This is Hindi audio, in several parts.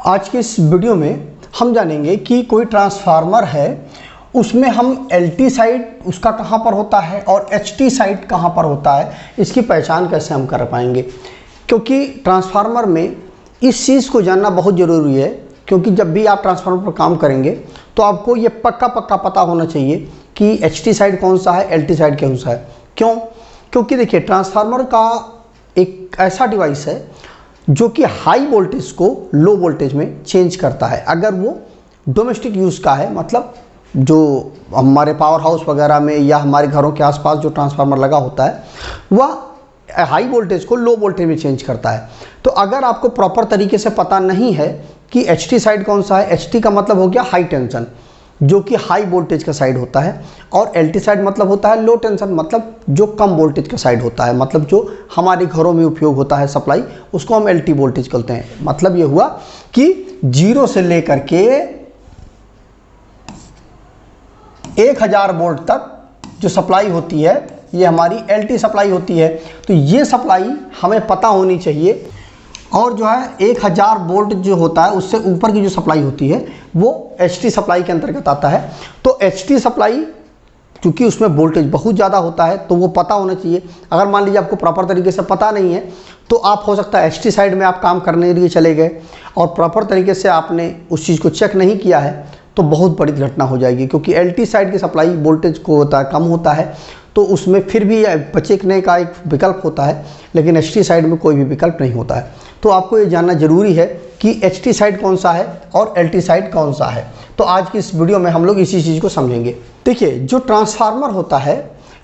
आज के इस वीडियो में हम जानेंगे कि कोई ट्रांसफार्मर है, उसमें हम LT साइड उसका कहाँ पर होता है और HT साइड कहाँ पर होता है, इसकी पहचान कैसे हम कर पाएंगे। क्योंकि ट्रांसफार्मर में इस चीज़ को जानना बहुत ज़रूरी है, क्योंकि जब भी आप ट्रांसफार्मर पर काम करेंगे तो आपको ये पक्का पता होना चाहिए कि HT साइड कौन सा है, LT साइड कौन सा है। क्यों? क्योंकि देखिए, ट्रांसफार्मर का एक ऐसा डिवाइस है जो कि हाई वोल्टेज को लो वोल्टेज में चेंज करता है। अगर वो डोमेस्टिक यूज़ का है, मतलब जो हमारे पावर हाउस वगैरह में या हमारे घरों के आसपास जो ट्रांसफार्मर लगा होता है, वह हाई वोल्टेज को लो वोल्टेज में चेंज करता है। तो अगर आपको प्रॉपर तरीके से पता नहीं है कि HT साइड कौन सा है, HT का मतलब हो गया हाई टेंशन, जो कि हाई वोल्टेज का साइड होता है, और LT साइड मतलब होता है लो टेंशन, मतलब जो कम वोल्टेज का साइड होता है, मतलब जो हमारे घरों में उपयोग होता है सप्लाई, उसको हम LT वोल्टेज कहते हैं। मतलब ये हुआ कि 0 से लेकर के 1000 वोल्ट तक जो सप्लाई होती है, ये हमारी LT सप्लाई होती है। तो ये सप्लाई हमें पता होनी चाहिए। और जो है 1000 वोल्ट जो होता है, उससे ऊपर की जो सप्लाई होती है वो HT सप्लाई के अंतर्गत आता है। तो HT सप्लाई क्योंकि उसमें वोल्टेज बहुत ज़्यादा होता है, तो वो पता होना चाहिए। अगर मान लीजिए आपको प्रॉपर तरीके से पता नहीं है, तो आप हो सकता है HT साइड में आप काम करने के लिए चले गए और प्रॉपर तरीके से आपने उस चीज़ को चेक नहीं किया है, तो बहुत बड़ी घटना हो जाएगी। क्योंकि LT साइड की सप्लाई वोल्टेज को होता है, कम होता है, तो उसमें फिर भी बचने का एक विकल्प होता है, लेकिन HT साइड में कोई भी विकल्प नहीं होता है। तो आपको ये जानना ज़रूरी है कि HT साइड कौन सा है और LT साइड कौन सा है। तो आज की इस वीडियो में हम लोग इसी चीज़ को समझेंगे। देखिए, जो ट्रांसफार्मर होता है,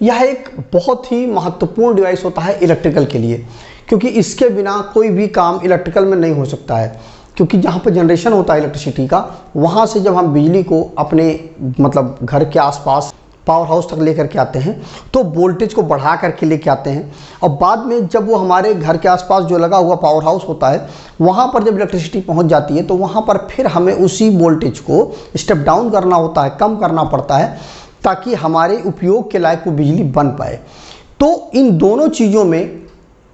यह एक बहुत ही महत्वपूर्ण डिवाइस होता है इलेक्ट्रिकल के लिए, क्योंकि इसके बिना कोई भी काम इलेक्ट्रिकल में नहीं हो सकता है। क्योंकि जहाँ पर जनरेशन होता है इलेक्ट्रिसिटी का, वहाँ से जब हम बिजली को अपने मतलब घर के आसपास पावर हाउस तक लेकर के आते हैं, तो वोल्टेज को बढ़ा करके लेके आते हैं। और बाद में जब वो हमारे घर के आसपास जो लगा हुआ पावर हाउस होता है, वहाँ पर जब इलेक्ट्रिसिटी पहुँच जाती है, तो वहाँ पर फिर हमें उसी वोल्टेज को स्टेप डाउन करना होता है, कम करना पड़ता है, ताकि हमारे उपयोग के लायक वो बिजली बन पाए। तो इन दोनों चीज़ों में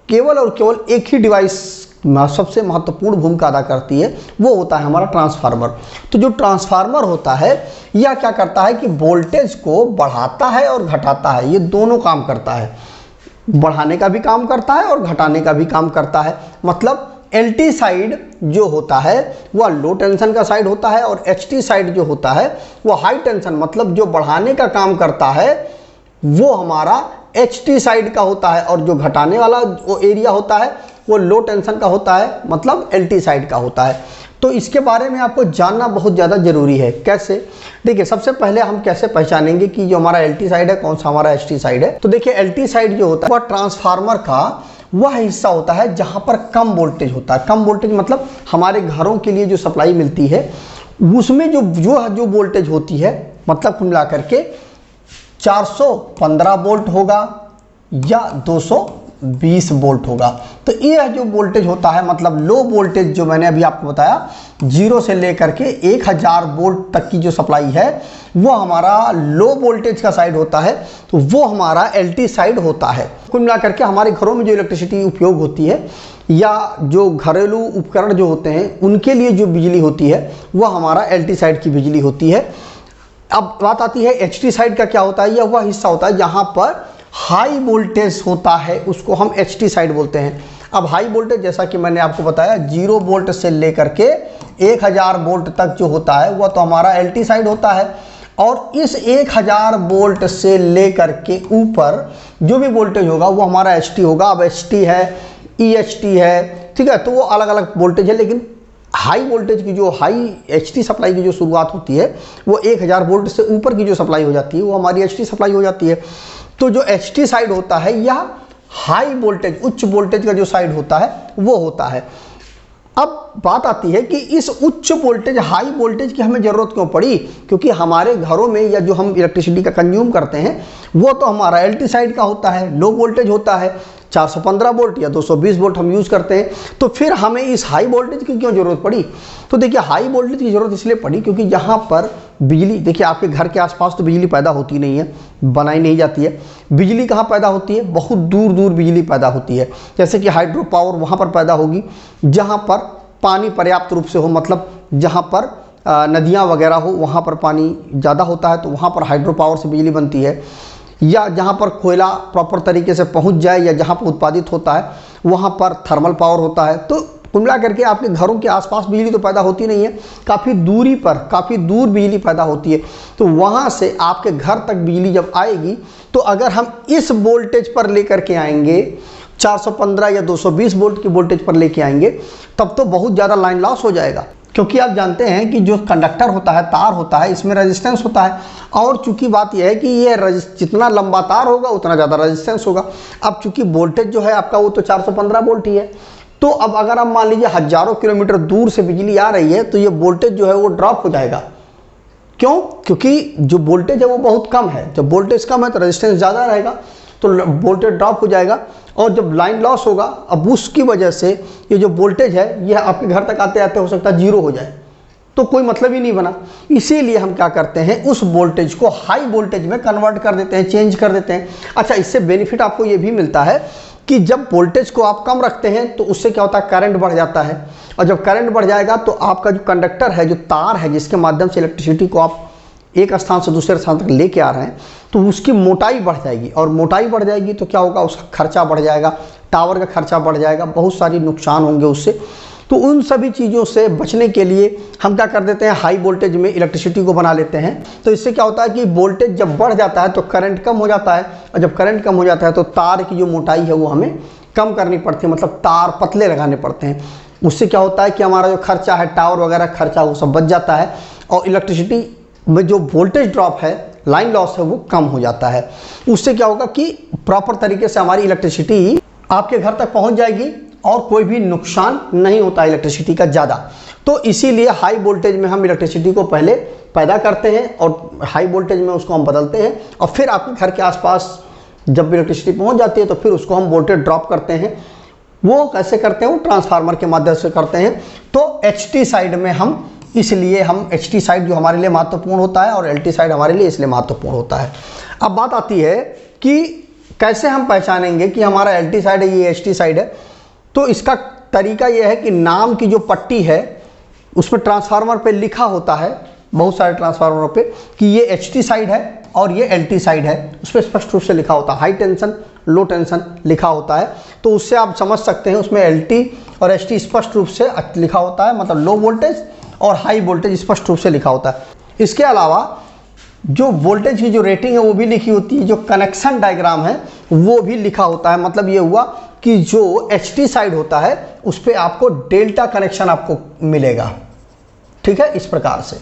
केवल और केवल एक ही डिवाइस सबसे महत्वपूर्ण भूमिका अदा करती है, वो होता है हमारा ट्रांसफार्मर। तो जो ट्रांसफार्मर होता है, यह क्या करता है कि वोल्टेज को बढ़ाता है और घटाता है। ये दोनों काम करता है, बढ़ाने का भी काम करता है और घटाने का भी काम करता है। मतलब LT साइड जो होता है वह लो टेंशन का साइड होता है, और HT साइड जो होता है वह हाई टेंशन, मतलब जो बढ़ाने का काम करता है, वो हमारा HT साइड का होता है। और जो घटाने वाला वो एरिया होता है, वो लो टेंशन का होता है, मतलब LT साइड का होता है। तो इसके बारे में आपको जानना बहुत ज़्यादा ज़रूरी है। कैसे? देखिए, सबसे पहले हम कैसे पहचानेंगे कि जो हमारा LT साइड है, कौन सा हमारा HT साइड है। तो देखिए, LT साइड जो होता है वह ट्रांसफार्मर का वह हिस्सा होता है जहाँ पर कम वोल्टेज होता है। कम वोल्टेज मतलब हमारे घरों के लिए जो सप्लाई मिलती है, उसमें जो वोल्टेज होती है, मतलब कुल मिला करके 415 वोल्ट होगा या 220 वोल्ट होगा। तो यह जो वोल्टेज होता है, मतलब लो वोल्टेज, जो मैंने अभी आपको बताया 0 से लेकर के 1000 वोल्ट तक की जो सप्लाई है, वो हमारा लो वोल्टेज का साइड होता है। तो वो हमारा LT साइड होता है। कुल मिला करके हमारे घरों में जो इलेक्ट्रिसिटी उपयोग होती है, या जो घरेलू उपकरण जो होते हैं, उनके लिए जो बिजली होती है, वह हमारा LT साइड की बिजली होती है। अब बात आती है HT साइड का क्या होता है। यह वह हिस्सा होता है जहाँ पर हाई वोल्टेज होता है, उसको हम HT साइड बोलते हैं। अब हाई वोल्टेज, जैसा कि मैंने आपको बताया, 0 वोल्ट से लेकर के 1000 वोल्ट तक जो होता है, वह तो हमारा LT साइड होता है। और इस 1000 वोल्ट से लेकर के ऊपर जो भी वोल्टेज होगा, वो हमारा HT होगा। अब HT है, EHT है, ठीक है, तो वो अलग अलग वोल्टेज है। लेकिन हाई वोल्टेज की जो हाई HT सप्लाई की जो शुरुआत होती है, वो 1000 वोल्ट से ऊपर की जो सप्लाई हो जाती है, वो हमारी HT सप्लाई हो जाती है। तो जो HT साइड होता है, यह हाई वोल्टेज, उच्च वोल्टेज का जो साइड होता है, वो होता है। अब बात आती है कि इस उच्च वोल्टेज, हाई वोल्टेज की हमें ज़रूरत क्यों पड़ी? क्योंकि हमारे घरों में या जो हम इलेक्ट्रिसिटी का कंज्यूम करते हैं, वो तो हमारा LT साइड का होता है, लो वोल्टेज होता है। 415 वोल्ट या 220 वोल्ट हम यूज़ करते हैं। तो फिर हमें इस हाई वोल्टेज की क्यों ज़रूरत पड़ी? तो देखिए, हाई वोल्टेज की ज़रूरत इसलिए पड़ी क्योंकि यहाँ पर बिजली, देखिए आपके घर के आसपास तो बिजली पैदा होती नहीं है, बनाई नहीं जाती है। बिजली कहाँ पैदा होती है? बहुत दूर दूर बिजली पैदा होती है। जैसे कि हाइड्रो पावर वहाँ पर पैदा होगी जहाँ पर पानी पर्याप्त रूप से हो, मतलब जहाँ पर नदियाँ वगैरह हो वहाँ पर पानी ज़्यादा होता है तो वहाँ पर हाइड्रो पावर से बिजली बनती है, या जहाँ पर कोयला प्रॉपर तरीके से पहुँच जाए या जहाँ पर उत्पादित होता है वहाँ पर थर्मल पावर होता है। तो कुल मिला करके आपके घरों के आसपास बिजली तो पैदा होती नहीं है, काफ़ी दूरी पर, काफ़ी दूर बिजली पैदा होती है। तो वहाँ से आपके घर तक बिजली जब आएगी तो अगर हम इस वोल्टेज पर लेकर के आएंगे, 415 या 220 वोल्ट की वोल्टेज पर लेके आएंगे, तब तो बहुत ज़्यादा लाइन लॉस हो जाएगा। क्योंकि आप जानते हैं कि जो कंडक्टर होता है, तार होता है, इसमें रेजिस्टेंस होता है, और चूंकि बात यह है कि ये जितना लंबा तार होगा उतना ज़्यादा रेजिस्टेंस होगा। अब चूंकि वोल्टेज जो है आपका वो तो 415 वोल्ट ही है, तो अब अगर आप मान लीजिए हज़ारों किलोमीटर दूर से बिजली आ रही है तो ये वोल्टेज जो है वो ड्रॉप हो जाएगा। क्यों? क्योंकि जो वोल्टेज है वो बहुत कम है। जब वोल्टेज कम है तो रेजिस्टेंस ज़्यादा रहेगा, तो वोल्टेज ड्रॉप हो जाएगा, और जब लाइन लॉस होगा, अब उसकी वजह से ये जो वोल्टेज है ये आपके घर तक आते आते हो सकता है जीरो हो जाए, तो कोई मतलब ही नहीं बना। इसीलिए हम क्या करते हैं, उस वोल्टेज को हाई वोल्टेज में कन्वर्ट कर देते हैं, चेंज कर देते हैं। अच्छा, इससे बेनिफिट आपको ये भी मिलता है कि जब वोल्टेज को आप कम रखते हैं तो उससे क्या होता है, करंट बढ़ जाता है, और जब करंट बढ़ जाएगा तो आपका जो कंडक्टर है, जो तार है जिसके माध्यम से इलेक्ट्रिसिटी को आप एक स्थान से दूसरे स्थान तक लेके आ रहे हैं, तो उसकी मोटाई बढ़ जाएगी, और मोटाई बढ़ जाएगी तो क्या होगा, उसका खर्चा बढ़ जाएगा, टावर का खर्चा बढ़ जाएगा, बहुत सारी नुकसान होंगे उससे। तो उन सभी चीज़ों से बचने के लिए हम क्या कर देते हैं, हाई वोल्टेज में इलेक्ट्रिसिटी को बना लेते हैं। तो इससे क्या होता है कि वोल्टेज जब बढ़ जाता है तो करंट कम हो जाता है, और जब करंट कम हो जाता है तो तार की जो मोटाई है वो हमें कम करनी पड़ती है, मतलब तार पतले लगाने पड़ते हैं। उससे क्या होता है कि हमारा जो खर्चा है, टावर वगैरह खर्चा, वो सब बच जाता है, और इलेक्ट्रिसिटी में जो वोल्टेज ड्रॉप है, लाइन लॉस है, वो कम हो जाता है। उससे क्या होगा कि प्रॉपर तरीके से हमारी इलेक्ट्रिसिटी आपके घर तक पहुंच जाएगी और कोई भी नुकसान नहीं होता इलेक्ट्रिसिटी का ज़्यादा। तो इसीलिए हाई वोल्टेज में हम इलेक्ट्रिसिटी को पहले पैदा करते हैं और हाई वोल्टेज में उसको हम बदलते हैं, और फिर आपके घर के आसपास जब इलेक्ट्रिसिटी पहुंच जाती है तो फिर उसको हम वोल्टेज ड्रॉप करते हैं। वो कैसे करते हैं, वो ट्रांसफार्मर के माध्यम से करते हैं। तो HT साइड में हम, इसलिए हम HT साइड जो हमारे लिए महत्वपूर्ण होता है और LT साइड हमारे लिए इसलिए महत्वपूर्ण होता है। अब बात आती है कि कैसे हम पहचानेंगे कि हमारा LT साइड है, ये HT साइड है। तो इसका तरीका यह है कि नाम की जो पट्टी है उसमें ट्रांसफार्मर पे लिखा होता है, बहुत सारे ट्रांसफार्मरों पे, कि ये HT साइड है और ये LT साइड है। उस पर स्पष्ट रूप से लिखा होता है, हाई टेंशन लो टेंशन लिखा होता है। तो उससे आप समझ सकते हैं उसमें LT और HT स्पष्ट रूप से लिखा होता है, मतलब लो वोल्टेज और हाई वोल्टेज स्पष्ट रूप से लिखा होता है। इसके अलावा जो वोल्टेज की जो रेटिंग है वो भी लिखी होती है, जो कनेक्शन डायग्राम है वो भी लिखा होता है। मतलब ये हुआ कि जो HT साइड होता है उस पर आपको डेल्टा कनेक्शन आपको मिलेगा, ठीक है, इस प्रकार से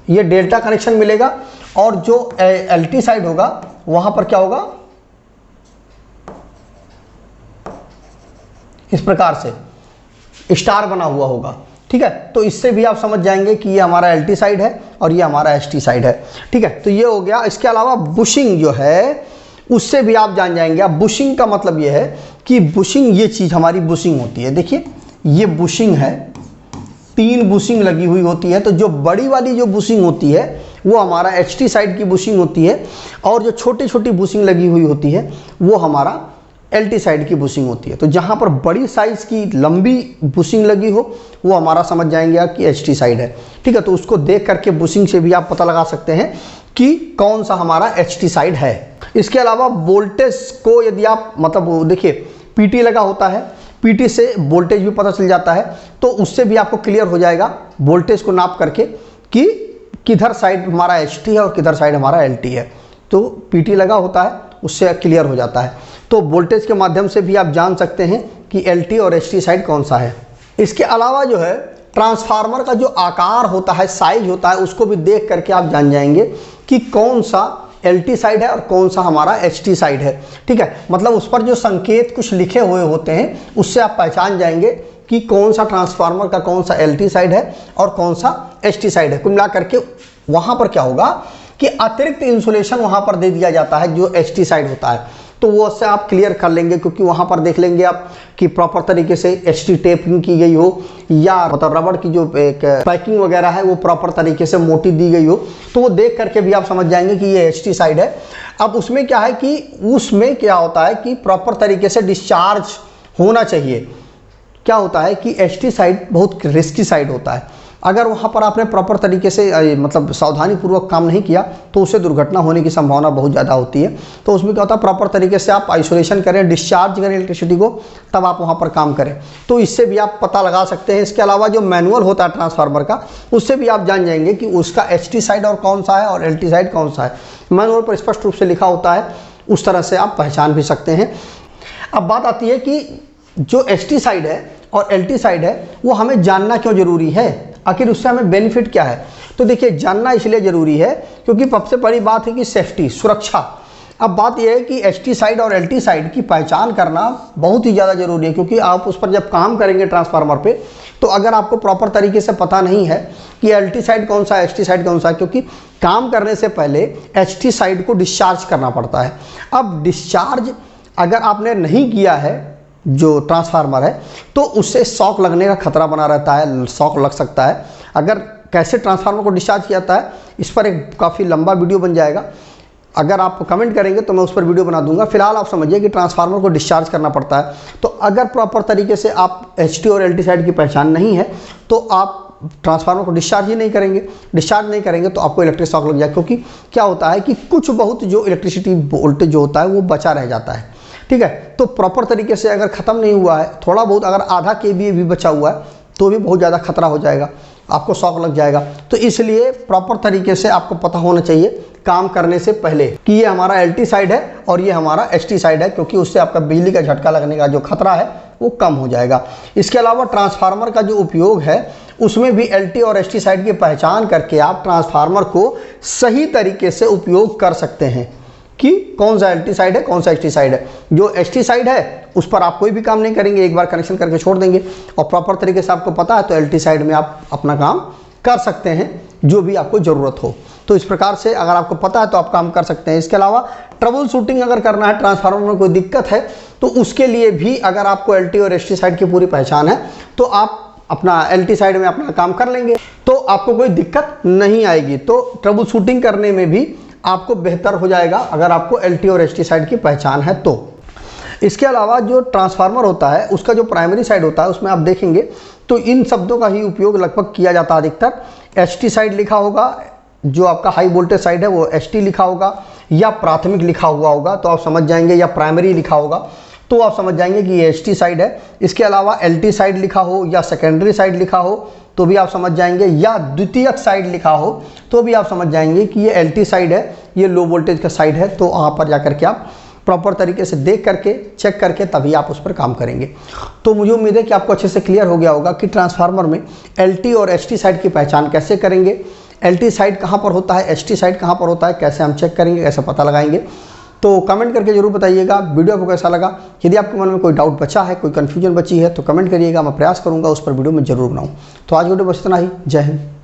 ये डेल्टा कनेक्शन मिलेगा। और जो LT साइड होगा वहां पर क्या होगा, इस प्रकार से स्टार बना हुआ होगा, ठीक है। तो इससे भी आप समझ जाएंगे कि ये हमारा LT साइड है और ये हमारा HT साइड है, ठीक है। तो ये हो गया। इसके अलावा बुशिंग जो है उससे भी आप जान जाएंगे। अब बुशिंग का मतलब ये है कि बुशिंग, ये चीज़ हमारी बुशिंग होती है। देखिए ये बुशिंग है, 3 बुशिंग लगी हुई होती है। तो जो बड़ी वाली जो बुशिंग होती है वो हमारा HT साइड की बुशिंग होती है, और जो छोटी छोटी बुशिंग लगी हुई होती है वो हमारा LT साइड की बुशिंग होती है। तो जहाँ पर बड़ी साइज़ की लंबी बुशिंग लगी हो वो हमारा समझ जाएंगे आप कि HT साइड है, ठीक है। तो उसको देख करके बुशिंग से भी आप पता लगा सकते हैं कि कौन सा हमारा HT साइड है। इसके अलावा वोल्टेज को यदि आप, मतलब देखिए PT लगा होता है, PT से वोल्टेज भी पता चल जाता है। तो उससे भी आपको क्लियर हो जाएगा वोल्टेज को नाप करके कि किधर साइड हमारा HT है और किधर साइड हमारा LT है। तो PT लगा होता है, उससे क्लियर हो जाता है। तो वोल्टेज के माध्यम से भी आप जान सकते हैं कि LT और HT साइड कौन सा है। इसके अलावा जो है ट्रांसफार्मर का जो आकार होता है, साइज होता है, उसको भी देख करके आप जान जाएंगे कि कौन सा LT साइड है और कौन सा हमारा HT साइड है, ठीक है। मतलब उस पर जो संकेत कुछ लिखे हुए होते हैं उससे आप पहचान जाएंगे कि कौन सा ट्रांसफार्मर का कौन सा LT साइड है और कौन सा HT साइड है। कुल मिला करके वहाँ पर क्या होगा कि अतिरिक्त इंसुलेशन वहाँ पर दे दिया जाता है जो HT साइड होता है। तो वो उससे आप क्लियर कर लेंगे, क्योंकि वहाँ पर देख लेंगे आप कि प्रॉपर तरीके से HT टेपिंग की गई हो, या मतलब रबड़ की जो एक पैकिंग वगैरह है वो प्रॉपर तरीके से मोटी दी गई हो। तो वो देख करके भी आप समझ जाएंगे कि ये HT साइड है। अब उसमें क्या है कि उसमें क्या होता है कि प्रॉपर तरीके से डिस्चार्ज होना चाहिए। क्या होता है कि एचटी साइड बहुत रिस्की साइड होता है। अगर वहाँ पर आपने प्रॉपर तरीके से मतलब सावधानीपूर्वक काम नहीं किया तो उससे दुर्घटना होने की संभावना बहुत ज़्यादा होती है। तो उसमें क्या होता है, प्रॉपर तरीके से आप आइसोलेशन करें, डिस्चार्ज करें इलेक्ट्रिसिटी को, तब आप वहाँ पर काम करें। तो इससे भी आप पता लगा सकते हैं। इसके अलावा जो मैनुअल होता है ट्रांसफार्मर का, उससे भी आप जान जाएंगे कि उसका एचटी साइड और कौन सा है और एलटी साइड कौन सा है। मैनुअल पर स्पष्ट रूप से लिखा होता है, उस तरह से आप पहचान भी सकते हैं। अब बात आती है कि जो एचटी साइड है और एलटी साइड है वो हमें जानना क्यों ज़रूरी है, आखिर उससे हमें बेनिफिट क्या है। तो देखिए, जानना इसलिए ज़रूरी है क्योंकि सबसे बड़ी बात है कि सेफ्टी, सुरक्षा। अब बात यह है कि एचटी साइड और एलटी साइड की पहचान करना बहुत ही ज़्यादा ज़रूरी है, क्योंकि आप उस पर जब काम करेंगे ट्रांसफार्मर पे, तो अगर आपको प्रॉपर तरीके से पता नहीं है कि एलटी साइड कौन सा है, एचटी साइड कौन सा है, क्योंकि काम करने से पहले एचटी साइड को डिस्चार्ज करना पड़ता है। अब डिस्चार्ज अगर आपने नहीं किया है जो ट्रांसफार्मर है, तो उससे शॉक लगने का खतरा बना रहता है, शॉक लग सकता है। अगर कैसे ट्रांसफार्मर को डिस्चार्ज किया जाता है, इस पर एक काफ़ी लंबा वीडियो बन जाएगा। अगर आप कमेंट करेंगे तो मैं उस पर वीडियो बना दूंगा। फिलहाल आप समझिए कि ट्रांसफार्मर को डिस्चार्ज करना पड़ता है। तो अगर प्रॉपर तरीके से आप एचटी और एलटी साइड की पहचान नहीं है तो आप ट्रांसफार्मर को डिस्चार्ज ही नहीं करेंगे। डिस्चार्ज नहीं करेंगे तो आपको इलेक्ट्रिक शॉक लग जाए, क्योंकि क्या होता है कि कुछ बहुत जो इलेक्ट्रिसिटी वोल्टेज जो होता है वो बचा रह जाता है। ठीक है, तो प्रॉपर तरीके से अगर ख़त्म नहीं हुआ है, थोड़ा बहुत अगर आधा केवीए भी बचा हुआ है तो भी बहुत ज़्यादा खतरा हो जाएगा, आपको शॉक लग जाएगा। तो इसलिए प्रॉपर तरीके से आपको पता होना चाहिए काम करने से पहले कि ये हमारा एलटी साइड है और ये हमारा एचटी साइड है, क्योंकि उससे आपका बिजली का झटका लगने का जो खतरा है वो कम हो जाएगा। इसके अलावा ट्रांसफार्मर का जो उपयोग है उसमें भी एलटी और एचटी साइड की पहचान करके आप ट्रांसफार्मर को सही तरीके से उपयोग कर सकते हैं कि कौन सा एलटी साइड है, कौन सा एचटी साइड है। जो एचटी साइड है उस पर आप कोई भी काम नहीं करेंगे, एक बार कनेक्शन करके छोड़ देंगे, और प्रॉपर तरीके से आपको पता है तो एलटी साइड में आप अपना काम कर सकते हैं जो भी आपको ज़रूरत हो। तो इस प्रकार से अगर आपको पता है तो आप काम कर सकते हैं। इसके अलावा ट्रबल शूटिंग अगर करना है, ट्रांसफार्मर में कोई दिक्कत है, तो उसके लिए भी अगर आपको एलटी और एचटी साइड की पूरी पहचान है तो आप अपना एलटी साइड में अपना काम कर लेंगे, तो आपको कोई दिक्कत नहीं आएगी। तो ट्रबल शूटिंग करने में भी आपको बेहतर हो जाएगा अगर आपको एलटी और एचटी साइड की पहचान है तो। इसके अलावा जो ट्रांसफार्मर होता है उसका जो प्राइमरी साइड होता है उसमें आप देखेंगे तो इन शब्दों का ही उपयोग लगभग किया जाता है अधिकतर। एचटी साइड लिखा होगा, जो आपका हाई वोल्टेज साइड है वो एचटी लिखा होगा, या प्राथमिक लिखा हुआ होगा तो आप समझ जाएंगे, या प्राइमरी लिखा होगा तो आप समझ जाएंगे कि ये एचटी साइड है। इसके अलावा एलटी साइड लिखा हो या सेकेंडरी साइड लिखा हो तो भी आप समझ जाएंगे, या द्वितीयक साइड लिखा हो तो भी आप समझ जाएंगे कि ये एलटी साइड है, ये लो वोल्टेज का साइड है। तो वहाँ पर जाकर के आप प्रॉपर तरीके से देख करके, चेक करके तभी आप उस पर काम करेंगे। तो मुझे उम्मीद है कि आपको अच्छे से क्लियर हो गया होगा कि ट्रांसफार्मर में एलटी और एचटी साइड की पहचान कैसे करेंगे, एलटी साइड कहाँ पर होता है, एचटी साइड कहाँ पर होता है, कैसे हम चेक करेंगे, कैसे पता लगाएंगे। तो कमेंट करके जरूर बताइएगा वीडियो आपको कैसा लगा। यदि आपके मन में कोई डाउट बचा है, कोई कन्फ्यूजन बची है तो कमेंट करिएगा, मैं प्रयास करूँगा उस पर वीडियो में जरूर बनाऊँ। तो आज वीडियो बस इतना ही। जय हिंद।